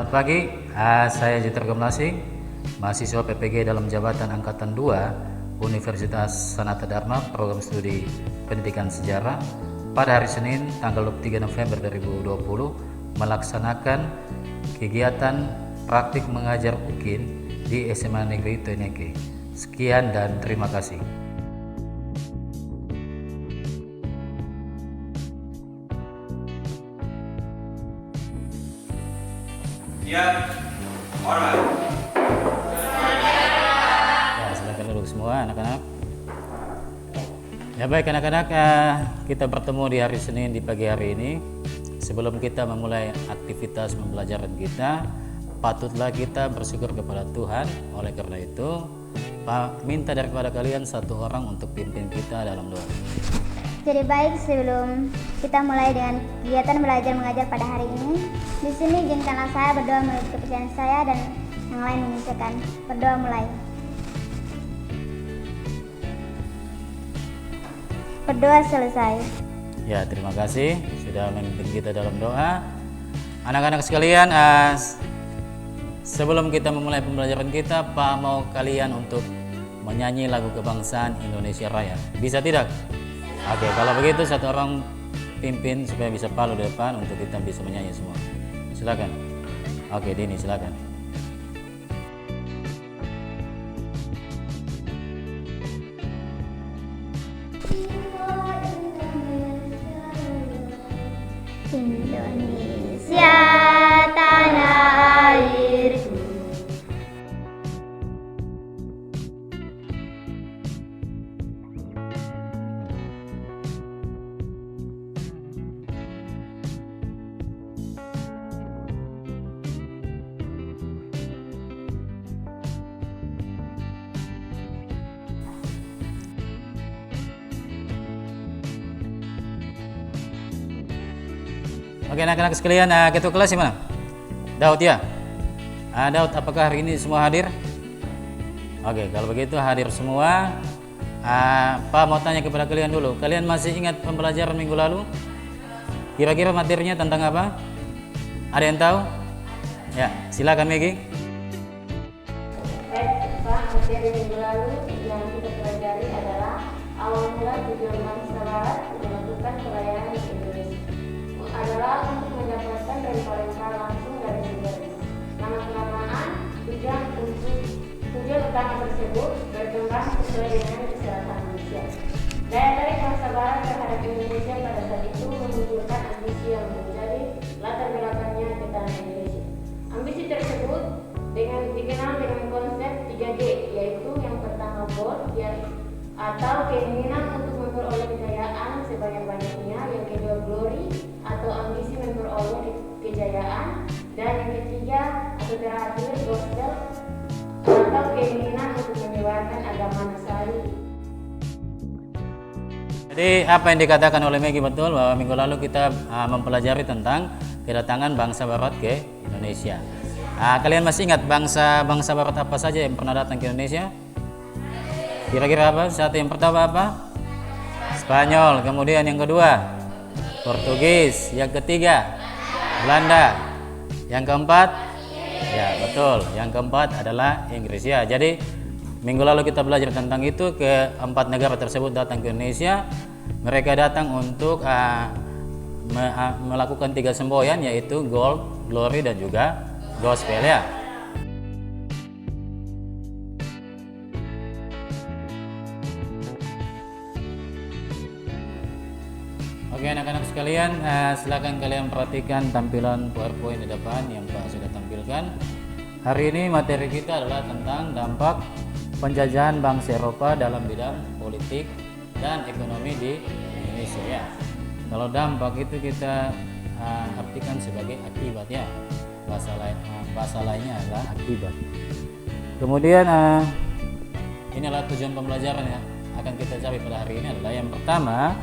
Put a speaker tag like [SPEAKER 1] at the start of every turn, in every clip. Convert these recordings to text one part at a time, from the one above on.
[SPEAKER 1] Selamat pagi, saya Jiter Gemlasi, mahasiswa PPG dalam jabatan Angkatan 2 Universitas Sanata Dharma, program studi Pendidikan Sejarah. Pada hari Senin, tanggal 3 November 2020, melaksanakan kegiatan praktik mengajar UKIN di SMA Negeri Toineke. Sekian dan terima kasih.
[SPEAKER 2] Ya, hormat.
[SPEAKER 1] Ya, silakan duduk semua anak-anak. Ya baik anak-anak, kita bertemu di hari Senin di pagi hari ini. Sebelum kita memulai aktivitas pembelajaran kita, patutlah kita bersyukur kepada Tuhan. Oleh karena itu, minta daripada kalian satu orang untuk pimpin kita dalam doa.
[SPEAKER 3] Jadi baik, sebelum kita mulai dengan kegiatan belajar mengajar pada hari ini, di sini izinkanlah saya berdoa menurut kepercayaan saya dan yang lain menyusulkan. Berdoa mulai. Berdoa selesai.
[SPEAKER 1] Ya, terima kasih sudah memimpin kita dalam doa. Anak-anak sekalian, sebelum kita memulai pembelajaran kita, Pak mau kalian untuk menyanyi lagu kebangsaan Indonesia Raya. Bisa tidak? Oke, kalau begitu satu orang pimpin supaya bisa palu di depan untuk kita bisa menyanyi semua. Silakan. Oke, Dini silakan.
[SPEAKER 3] Indonesia tanah airku.
[SPEAKER 1] Oke anak-anak sekalian, ketua kelas di mana? Daud ya? Daud, apakah hari ini semua hadir? Oke, kalau begitu hadir semua. Pak mau tanya kepada kalian dulu, kalian masih ingat pembelajaran minggu lalu? Kira-kira materinya tentang apa? Ada yang tahu? Ya, silakan Megi.
[SPEAKER 4] Baik, Pak, materi minggu lalu yang kita pelajari adalah awal mula tujuan bangsa Barat melakukan perayaan di Indonesia adalah untuk mendapatkan rempah-rempah langsung dari sumbernya. Nama-kenamaan tujuan utama tersebut berkembang sesuai dengan kesehatan manusia. Daya tarik bangsa Barat terhadap Indonesia pada saat itu memunculkan ambisi yang menjadi latar belakangnya ke tanah Indonesia. Ambisi tersebut dikenal dengan konsep 3G, yaitu yang pertama goal atau keinginan untuk memperoleh kejayaan sebanyak-banyaknya, yang kedua glory atau ambisi memperoleh kejayaan, dan yang ketiga atau terakhir gospel atau keinginan untuk menyebarkan agama Nasrani.
[SPEAKER 1] Jadi apa yang dikatakan oleh Megi betul, bahwa minggu lalu kita mempelajari tentang kedatangan bangsa Barat ke Indonesia. Kalian masih ingat bangsa Barat apa saja yang pernah datang ke Indonesia? Kira-kira apa? Satu, yang pertama apa? Spanyol. Kemudian yang kedua Portugis. Yang ketiga Belanda. Yang keempat, ya betul, yang keempat adalah Inggris ya. Jadi minggu lalu kita belajar tentang itu, keempat negara tersebut datang ke Indonesia. Mereka datang untuk melakukan 3 semboyan, yaitu gold, glory, dan juga gospel ya. Oke anak-anak sekalian, silakan kalian perhatikan tampilan PowerPoint di depan yang Pak sudah tampilkan. Hari ini materi kita adalah tentang dampak penjajahan bangsa Eropa dalam bidang politik dan ekonomi di Indonesia ya. Kalau dampak itu kita artikan sebagai akibat ya. Bahasa lainnya adalah akibat. Kemudian inilah tujuan pembelajaran yang akan kita cari pada hari ini adalah yang pertama,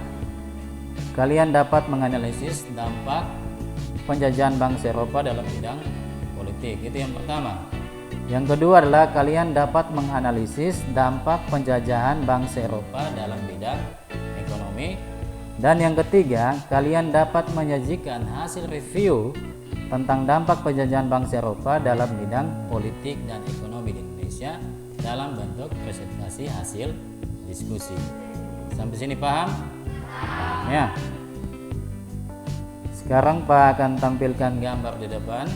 [SPEAKER 1] kalian dapat menganalisis dampak penjajahan bangsa Eropa dalam bidang politik. Itu yang pertama. Yang kedua adalah kalian dapat menganalisis dampak penjajahan bangsa Eropa dalam bidang ekonomi. Dan yang ketiga, kalian dapat menyajikan hasil review tentang dampak penjajahan bangsa Eropa dalam bidang politik dan ekonomi di Indonesia dalam bentuk presentasi hasil diskusi. Sampai sini paham? Ya. Sekarang Pak akan tampilkan gambar di depan.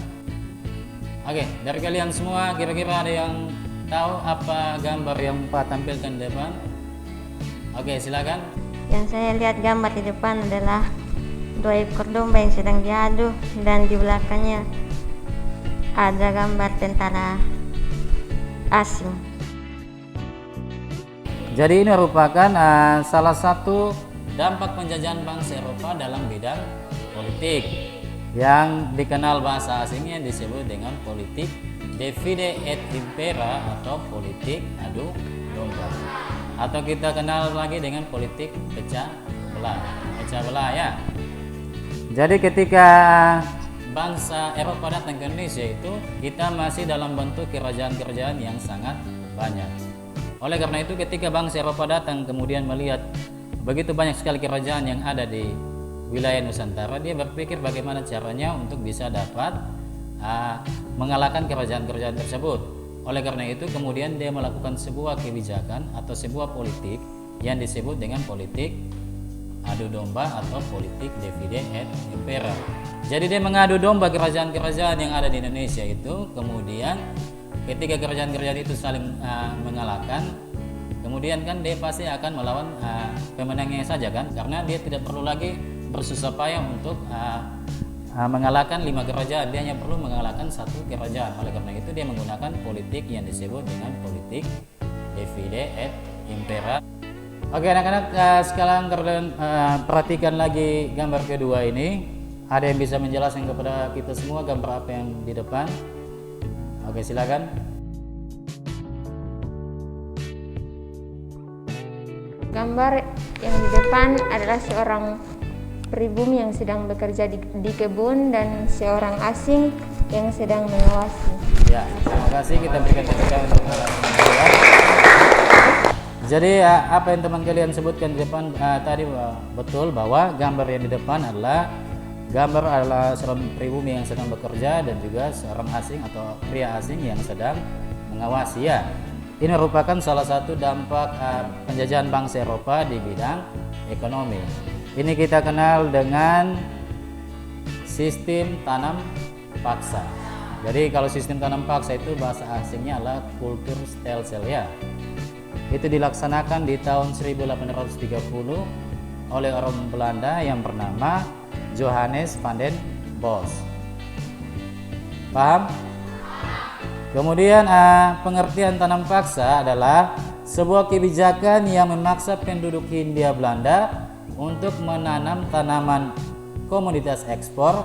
[SPEAKER 1] Oke, dari kalian semua kira-kira ada yang tahu apa gambar yang Pak tampilkan di depan? Oke, silakan.
[SPEAKER 4] Yang saya lihat gambar di depan adalah 2 ekor domba yang sedang diadu, dan di belakangnya ada gambar tentara asing.
[SPEAKER 1] Jadi ini merupakan salah satu dampak penjajahan bangsa Eropa dalam bidang politik yang dikenal bahasa asingnya disebut dengan politik divide et impera atau politik adu domba, atau kita kenal lagi dengan politik pecah belah ya. Jadi ketika bangsa Eropa datang ke Indonesia itu kita masih dalam bentuk kerajaan-kerajaan yang sangat banyak. Oleh karena itu ketika bangsa Eropa datang kemudian melihat begitu banyak sekali kerajaan yang ada di wilayah Nusantara, dia berpikir bagaimana caranya untuk bisa dapat mengalahkan kerajaan-kerajaan tersebut. Oleh karena itu kemudian dia melakukan sebuah kebijakan atau sebuah politik yang disebut dengan politik adu domba atau politik divide et impera. Jadi dia mengadu domba kerajaan-kerajaan yang ada di Indonesia itu, kemudian ketika kerajaan-kerajaan itu saling mengalahkan, kemudian kan dia pasti akan melawan pemenangnya saja kan, karena dia tidak perlu lagi bersusah payah untuk mengalahkan 5 kerajaan, dia hanya perlu mengalahkan 1 kerajaan. Oleh karena itu dia menggunakan politik yang disebut dengan politik divide et impera. Oke anak-anak, sekarang kalian perhatikan lagi gambar kedua ini. Ada yang bisa menjelaskan kepada kita semua gambar apa yang di depan? Oke, silakan.
[SPEAKER 4] Gambar yang di depan adalah seorang pribumi yang sedang bekerja di kebun dan seorang asing yang sedang mengawasi.
[SPEAKER 1] Ya, terima kasih, kita berikan tepuk tangan untuk kalian. Jadi apa yang teman kalian sebutkan di depan tadi betul, bahwa gambar yang di depan adalah seorang pribumi yang sedang bekerja dan juga seorang asing atau pria asing yang sedang mengawasi ya. Ini merupakan salah satu dampak penjajahan bangsa Eropa di bidang ekonomi. Ini kita kenal dengan sistem tanam paksa. Jadi kalau sistem tanam paksa itu bahasa asingnya adalah Kulturstelsel ya. Itu dilaksanakan di tahun 1830 oleh orang Belanda yang bernama Johannes van den Bos. Paham? Kemudian pengertian tanam paksa adalah sebuah kebijakan yang memaksa penduduk Hindia Belanda untuk menanam tanaman komoditas ekspor.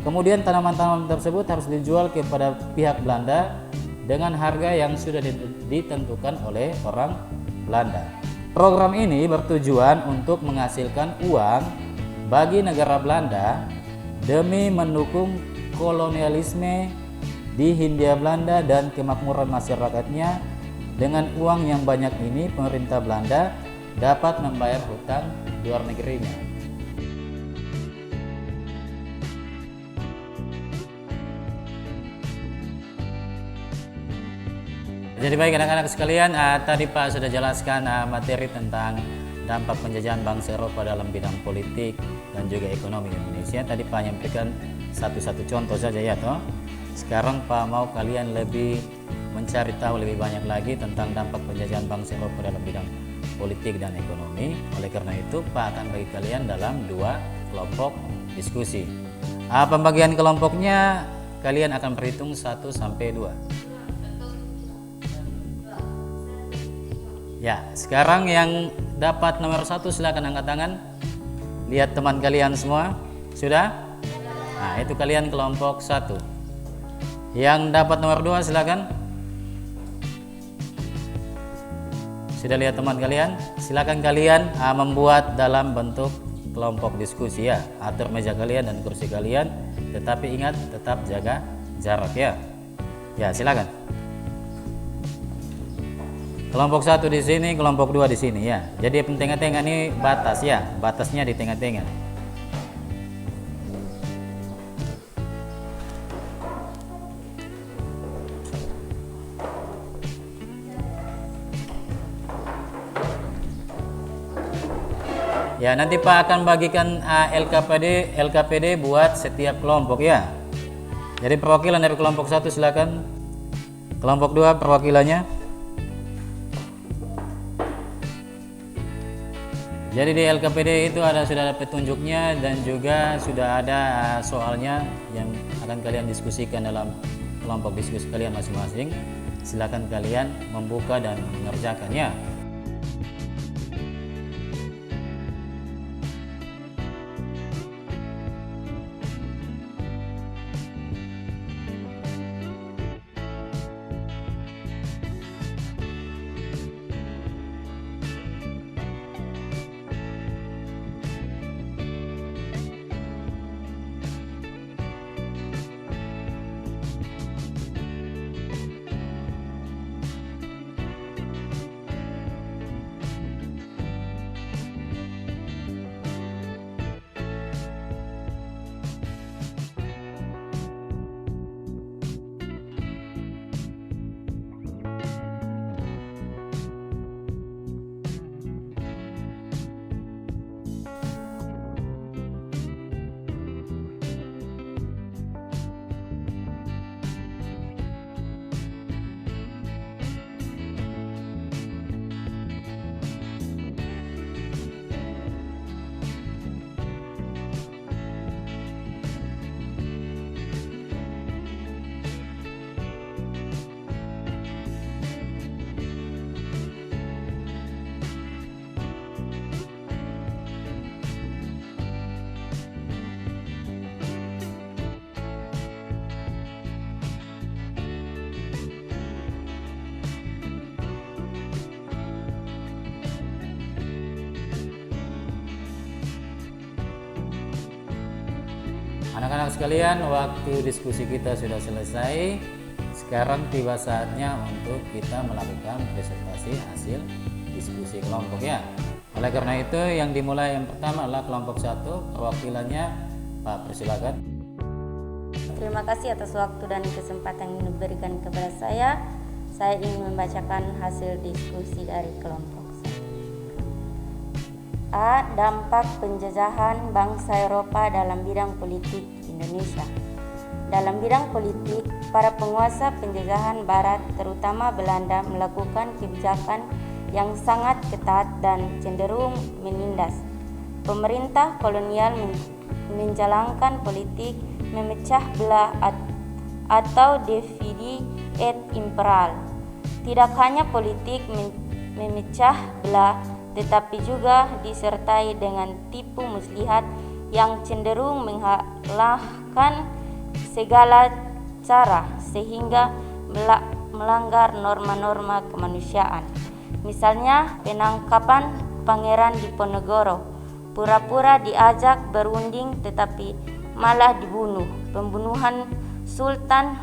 [SPEAKER 1] Kemudian tanaman-tanaman tersebut harus dijual kepada pihak Belanda dengan harga yang sudah ditentukan oleh orang Belanda. Program ini bertujuan untuk menghasilkan uang bagi negara Belanda demi mendukung kolonialisme di Hindia Belanda dan kemakmuran masyarakatnya. Dengan uang yang banyak ini pemerintah Belanda dapat membayar hutang luar negerinya. Jadi baik anak-anak sekalian, tadi Pak sudah jelaskan materi tentang dampak penjajahan bangsa Eropa dalam bidang politik dan juga ekonomi Indonesia. Tadi Pak nyampaikan satu-satu contoh saja ya toh. Sekarang Pak mau kalian lebih mencari tahu lebih banyak lagi tentang dampak penjajahan bangsa Eropa dalam bidang politik dan ekonomi. Oleh karena itu Pak akan bagi kalian dalam 2 kelompok diskusi. Pembagian kelompoknya kalian akan berhitung 1 sampai 2. Ya, sekarang yang dapat nomor 1 silakan angkat tangan. Lihat teman kalian semua. Sudah? Nah, itu kalian kelompok 1. Yang dapat nomor 2 silakan. Sudah lihat teman kalian? Silakan kalian membuat dalam bentuk kelompok diskusi ya. Atur meja kalian dan kursi kalian, tetapi ingat tetap jaga jarak ya. Ya, silakan. Kelompok 1 di sini, kelompok 2 di sini ya. Jadi tengah-tengah ini batas ya, batasnya di tengah-tengah. Ya, nanti Pak akan bagikan LKPD buat setiap kelompok ya. Jadi perwakilan dari kelompok 1 silakan. Kelompok 2 perwakilannya. Jadi di LKPD itu sudah ada petunjuknya dan juga sudah ada soalnya yang akan kalian diskusikan dalam kelompok diskusi kalian masing-masing. Silakan kalian membuka dan mengerjakannya. Anak-anak sekalian, waktu diskusi kita sudah selesai. Sekarang tiba saatnya untuk kita melakukan presentasi hasil diskusi kelompok ya. Oleh karena itu yang dimulai yang pertama adalah kelompok 1, perwakilannya Pak, persilakan.
[SPEAKER 4] Terima kasih atas waktu dan kesempatan yang diberikan kepada saya. Saya ingin membacakan hasil diskusi dari kelompok 1. A. Dampak penjajahan bangsa Eropa dalam bidang politik Indonesia. Dalam bidang politik, para penguasa penjajahan Barat, terutama Belanda, melakukan kebijakan yang sangat ketat dan cenderung menindas. Pemerintah kolonial menjalankan politik memecah belah atau divide et impera. Tidak hanya politik memecah belah, tetapi juga disertai dengan tipu muslihat yang cenderung mengalahkan segala cara sehingga melanggar norma-norma kemanusiaan. Misalnya penangkapan Pangeran Diponegoro, pura-pura diajak berunding tetapi malah dibunuh. Pembunuhan Sultan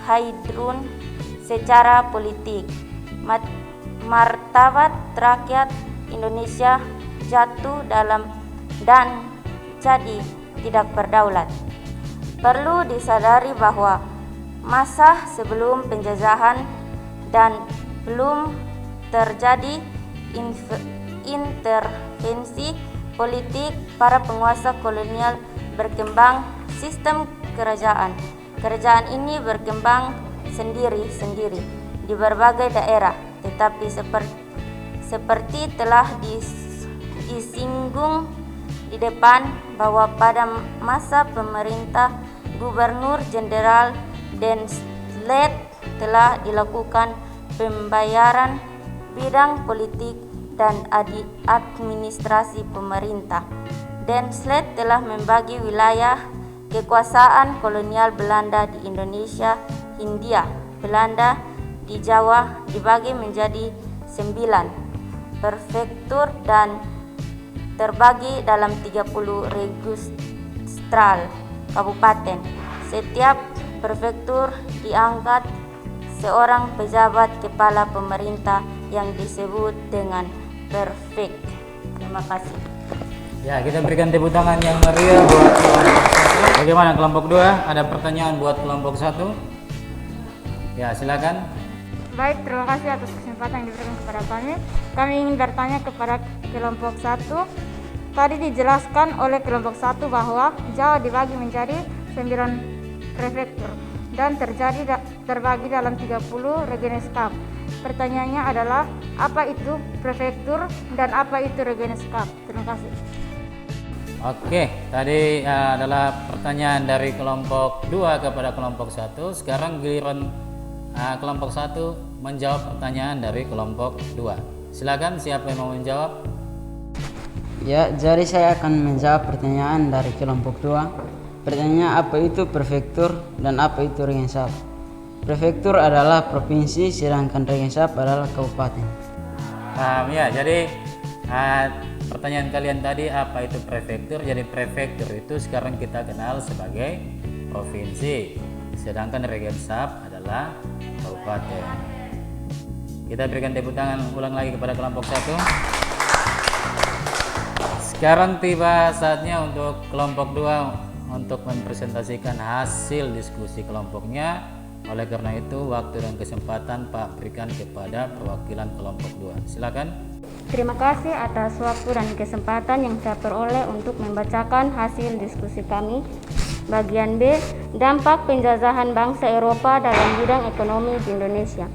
[SPEAKER 4] Haidrun secara politik. Martabat rakyat Indonesia jatuh dan jadi tidak berdaulat. Perlu disadari bahwa masa sebelum penjajahan dan belum terjadi intervensi politik para penguasa kolonial berkembang sistem kerajaan. Kerajaan ini berkembang sendiri-sendiri di berbagai daerah, tetapi seperti telah disinggung di depan bahwa pada masa pemerintah Gubernur Jenderal Dan Slade telah dilakukan pembayaran bidang politik dan administrasi pemerintah. Dan Slade telah membagi wilayah kekuasaan kolonial Belanda di Indonesia, Hindia Belanda di Jawa dibagi menjadi 9 prefektur dan terbagi dalam 30 registral kabupaten. Setiap prefektur diangkat seorang pejabat kepala pemerintah yang disebut dengan prefek. Terima kasih.
[SPEAKER 1] Ya, kita berikan tepuk tangan yang meriah buat kelompok 1. Bagaimana kelompok 2? Ada pertanyaan buat kelompok 1? Ya, silakan.
[SPEAKER 4] Baik, terima kasih atas kesempatan yang diberikan kepada kami. Kami ingin bertanya kepada kelompok 1. Tadi dijelaskan oleh kelompok 1 bahwa Jawa dibagi menjadi 9 prefektur dan terbagi dalam 30 Regenskap. Pertanyaannya adalah, apa itu prefektur dan apa itu Regenskap? Terima kasih.
[SPEAKER 1] Oke, tadi adalah pertanyaan dari kelompok 2 kepada kelompok 1. Sekarang giliran kelompok 1 menjawab pertanyaan dari kelompok 2. Silakan, siapa yang mau menjawab?
[SPEAKER 5] Ya, jadi saya akan menjawab pertanyaan dari kelompok 2. Pertanyaannya, apa itu prefektur dan apa itu Regenskap? Prefektur adalah provinsi, sedangkan Regenskap adalah kabupaten.
[SPEAKER 1] Paham ya, jadi pertanyaan kalian tadi apa itu prefektur? Jadi prefektur itu sekarang kita kenal sebagai provinsi, sedangkan Regenskap adalah kabupaten. Kita berikan tepuk tangan ulang lagi kepada kelompok 1. Sekarang tiba saatnya untuk kelompok 2 untuk mempresentasikan hasil diskusi kelompoknya. Oleh karena itu, waktu dan kesempatan Pak berikan kepada perwakilan kelompok 2. Silakan.
[SPEAKER 4] Terima kasih atas waktu dan kesempatan yang saya peroleh untuk membacakan hasil diskusi kami. Bagian B, dampak penjajahan bangsa Eropa dalam bidang ekonomi di Indonesia.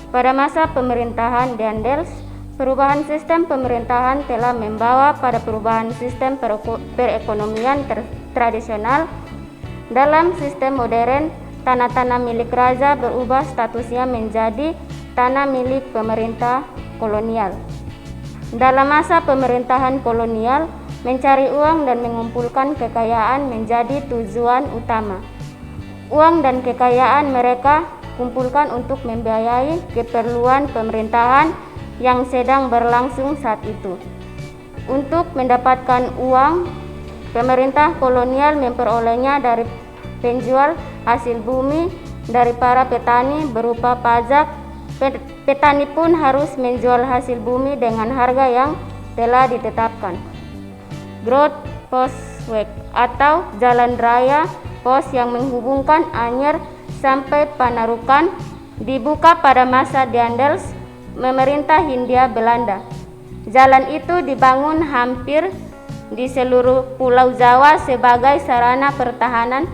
[SPEAKER 4] Pada masa pemerintahan Daendels, perubahan sistem pemerintahan telah membawa pada perubahan sistem perekonomian tradisional. Dalam sistem modern, tanah-tanah milik raja berubah statusnya menjadi tanah milik pemerintah kolonial. Dalam masa pemerintahan kolonial, mencari uang dan mengumpulkan kekayaan menjadi tujuan utama. Uang dan kekayaan mereka kumpulkan untuk membiayai keperluan pemerintahan yang sedang berlangsung saat itu. Untuk mendapatkan uang, pemerintah kolonial memperolehnya dari penjual hasil bumi dari para petani berupa pajak. Petani pun harus menjual hasil bumi dengan harga yang telah ditetapkan. Groot Postweg atau jalan raya pos yang menghubungkan Anyer sampai Panarukan dibuka pada masa Daendels memerintah Hindia Belanda. Jalan itu dibangun hampir di seluruh Pulau Jawa sebagai sarana pertahanan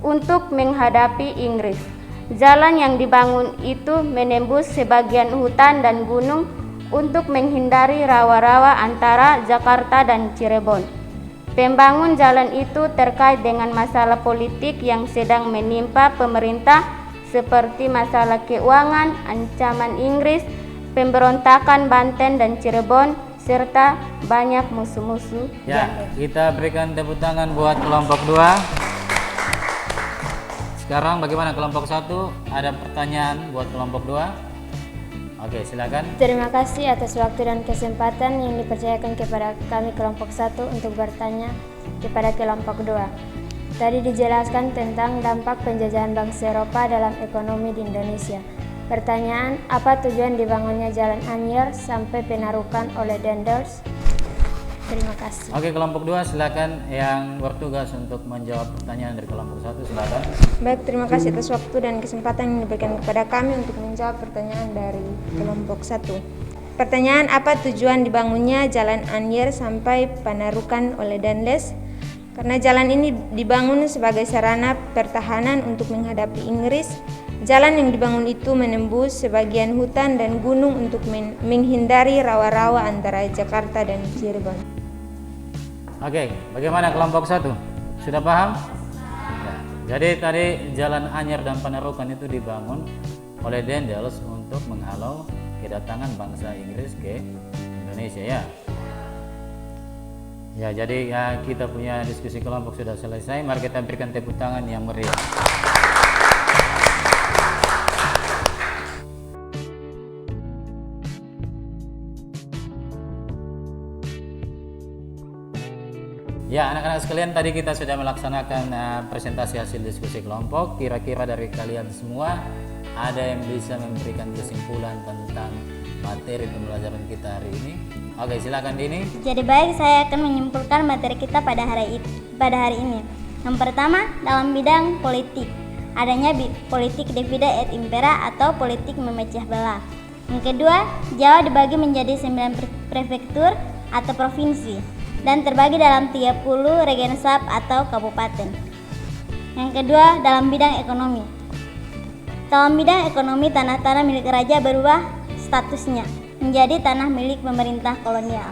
[SPEAKER 4] untuk menghadapi Inggris. Jalan yang dibangun itu menembus sebagian hutan dan gunung untuk menghindari rawa-rawa antara Jakarta dan Cirebon. Pembangun jalan itu terkait dengan masalah politik yang sedang menimpa pemerintah seperti masalah keuangan, ancaman Inggris, pemberontakan Banten dan Cirebon, serta banyak musuh-musuh.
[SPEAKER 1] Ya, kita berikan tepuk tangan buat kelompok 2. Sekarang bagaimana kelompok 1? Ada pertanyaan buat kelompok 2? Oke, silakan.
[SPEAKER 6] Terima kasih atas waktu dan kesempatan yang dipercayakan kepada kami kelompok 1 untuk bertanya kepada kelompok 2. Tadi dijelaskan tentang dampak penjajahan bangsa Eropa dalam ekonomi di Indonesia. Pertanyaan, apa tujuan dibangunnya Jalan Anyer sampai Penarukan oleh Daendels? Terima kasih.
[SPEAKER 1] Oke, kelompok 2 silakan yang bertugas untuk menjawab pertanyaan dari kelompok 1, silakan.
[SPEAKER 6] Baik, terima kasih atas waktu dan kesempatan yang diberikan kepada kami untuk menjawab pertanyaan dari kelompok 1. Pertanyaan, apa tujuan dibangunnya Jalan Anyer sampai Panarukan oleh Daendels? Karena jalan ini dibangun sebagai sarana pertahanan untuk menghadapi Inggris. Jalan yang dibangun itu menembus sebagian hutan dan gunung untuk menghindari rawa-rawa antara Jakarta dan Cirebon.
[SPEAKER 1] Oke, bagaimana kelompok 1? Sudah paham? Ya, jadi tadi Jalan Anyer dan Panarukan itu dibangun oleh Daendels untuk menghalau kedatangan bangsa Inggris ke Indonesia ya. Ya, jadi kita punya diskusi kelompok sudah selesai. Mari kita berikan tepuk tangan yang meriah. Ya, anak-anak sekalian, tadi kita sudah melaksanakan presentasi hasil diskusi kelompok. Kira-kira dari kalian semua ada yang bisa memberikan kesimpulan tentang materi pembelajaran kita hari ini? Oke, silakan Dini.
[SPEAKER 3] Jadi baik, saya akan menyimpulkan materi kita pada hari ini. Yang pertama, dalam bidang politik. adanya politik divide et impera atau politik memecah belah. Yang kedua, Jawa dibagi menjadi 9 prefektur atau provinsi dan terbagi dalam 30 regensap atau kabupaten. Yang kedua, dalam bidang ekonomi. Dalam bidang ekonomi, tanah-tanah milik raja berubah statusnya menjadi tanah milik pemerintah kolonial.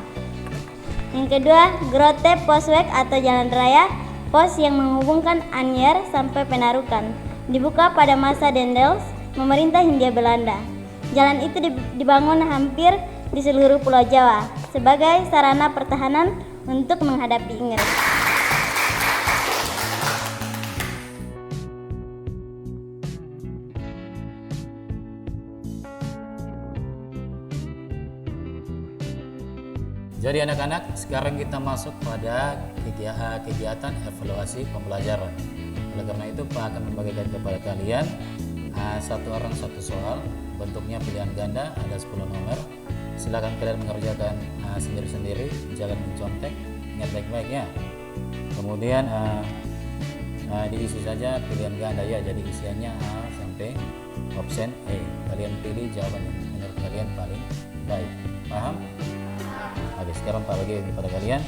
[SPEAKER 3] Yang kedua, Grote Postweg atau jalan raya pos yang menghubungkan Anyer sampai Penarukan dibuka pada masa Dendels, pemerintah Hindia Belanda. Jalan itu dibangun hampir di seluruh Pulau Jawa sebagai sarana pertahanan untuk menghadapi Inggris.
[SPEAKER 1] Jadi anak-anak, sekarang kita masuk pada kegiatan evaluasi pembelajaran. Oleh karena itu, Pak akan membagikan kepada kalian satu orang satu soal, bentuknya pilihan ganda, ada 10 nomor. Silakan kalian mengerjakan sendiri-sendiri, jangan mencontek, ingat baik-baik ya. Kemudian diisi saja pilihan ganda ya, jadi isiannya A sampai option E. Kalian pilih jawaban yang menurut kalian paling baik. Paham? Oke, sekarang Pak bagi kepada kalian.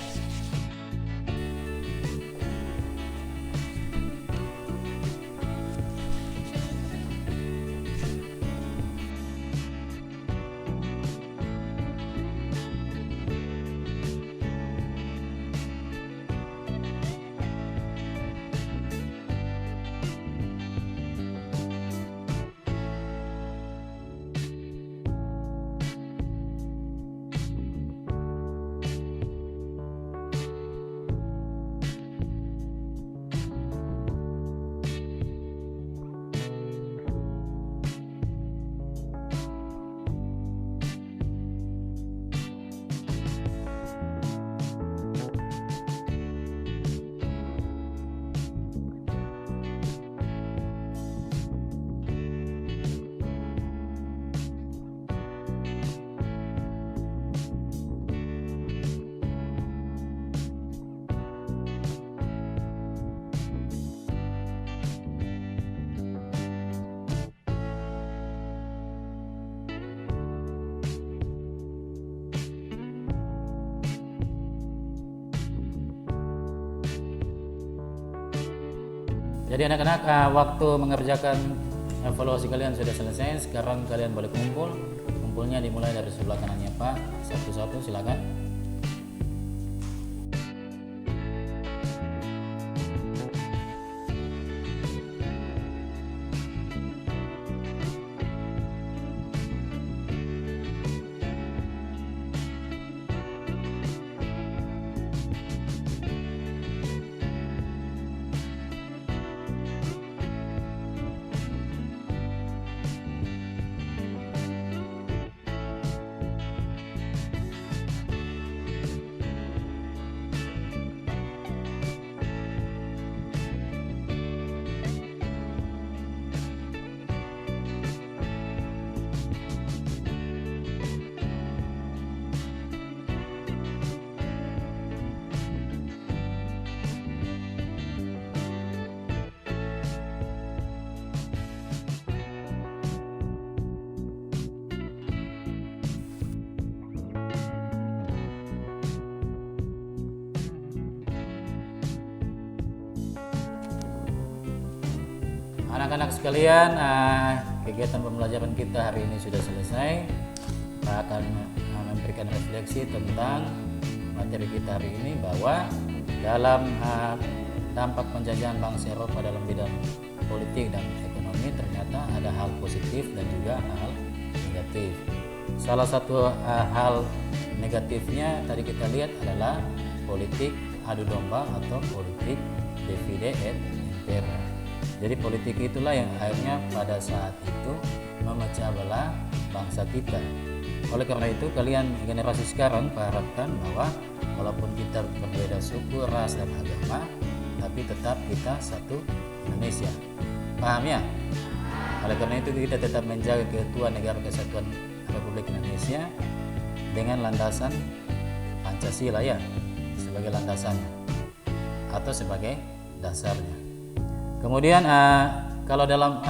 [SPEAKER 1] Jadi anak-anak, waktu mengerjakan evaluasi kalian sudah selesai. Sekarang kalian boleh kumpul. Kumpulnya dimulai dari sebelah kanannya Pak. Satu-satu silakan. Anak-anak sekalian, kegiatan pembelajaran kita hari ini sudah selesai. Kita akan memberikan refleksi tentang materi kita hari ini, bahwa dalam dampak penjajahan bangsa Eropa dalam bidang politik dan ekonomi ternyata ada hal positif dan juga hal negatif. Salah satu hal negatifnya tadi kita lihat adalah politik adu domba atau politik divide et impera. Jadi politik itulah yang akhirnya pada saat itu memecah belah bangsa kita. Oleh karena itu, kalian generasi sekarang harapkan bahwa walaupun kita berbeda suku, ras, dan agama, tapi tetap kita satu Indonesia. Paham ya? Oleh karena itu kita tetap menjaga keutuhan Negara Kesatuan Republik Indonesia dengan landasan Pancasila ya, sebagai landasannya atau sebagai dasarnya. Kemudian kalau dalam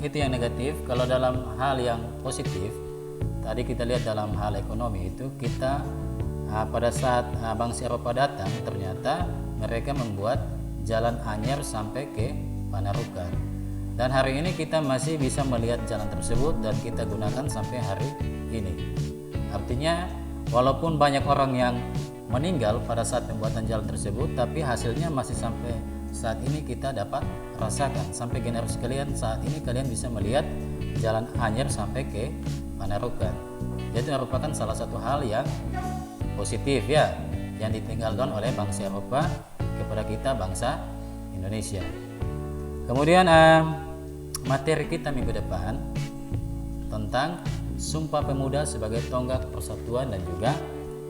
[SPEAKER 1] itu yang negatif, kalau dalam hal yang positif, tadi kita lihat dalam hal ekonomi itu kita pada saat bangsa Eropa datang ternyata mereka membuat jalan anyar sampai ke Panarukan. Dan hari ini kita masih bisa melihat jalan tersebut dan kita gunakan sampai hari ini. Artinya walaupun banyak orang yang meninggal pada saat pembuatan jalan tersebut, tapi hasilnya masih sampai saat ini kita dapat rasakan. Sampai generasi kalian saat ini kalian bisa melihat jalan anyar sampai ke Panarukan. Jadi merupakan salah satu hal yang positif ya, yang ditinggalkan oleh bangsa Eropa kepada kita bangsa Indonesia. Kemudian materi kita minggu depan tentang Sumpah Pemuda sebagai tonggak persatuan dan juga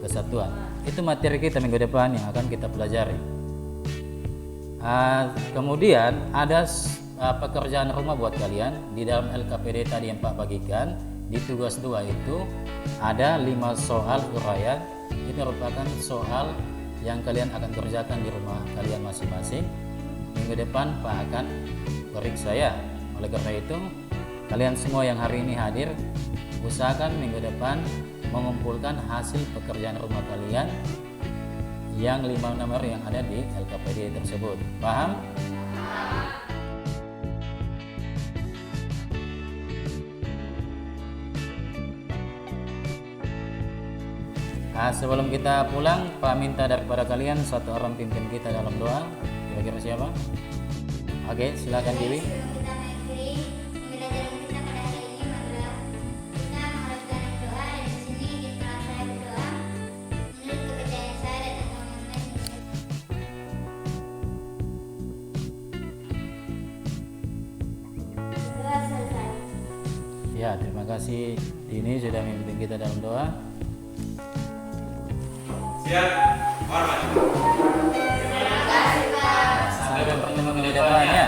[SPEAKER 1] kesatuan. Itu materi kita minggu depan yang akan kita pelajari. Kemudian ada pekerjaan rumah buat kalian di dalam LKPD tadi yang Pak bagikan. Di tugas 2 itu ada 5 soal uraian. Ini merupakan soal yang kalian akan kerjakan di rumah kalian masing-masing. Minggu depan Pak akan periksa ya. Oleh karena itu kalian semua yang hari ini hadir, usahakan minggu depan mengumpulkan hasil pekerjaan rumah kalian yang 5 nomor yang ada di LKPD tersebut. Paham? Sebelum kita pulang, Pak minta daripada kalian satu orang pimpin kita dalam doa. Kira-kira siapa? Oke, silakan Dewi. Ya, terima kasih Dini sudah memimpin kita dalam doa.
[SPEAKER 2] Siap, hormat.
[SPEAKER 1] Sampai bertemu minggu depan ya.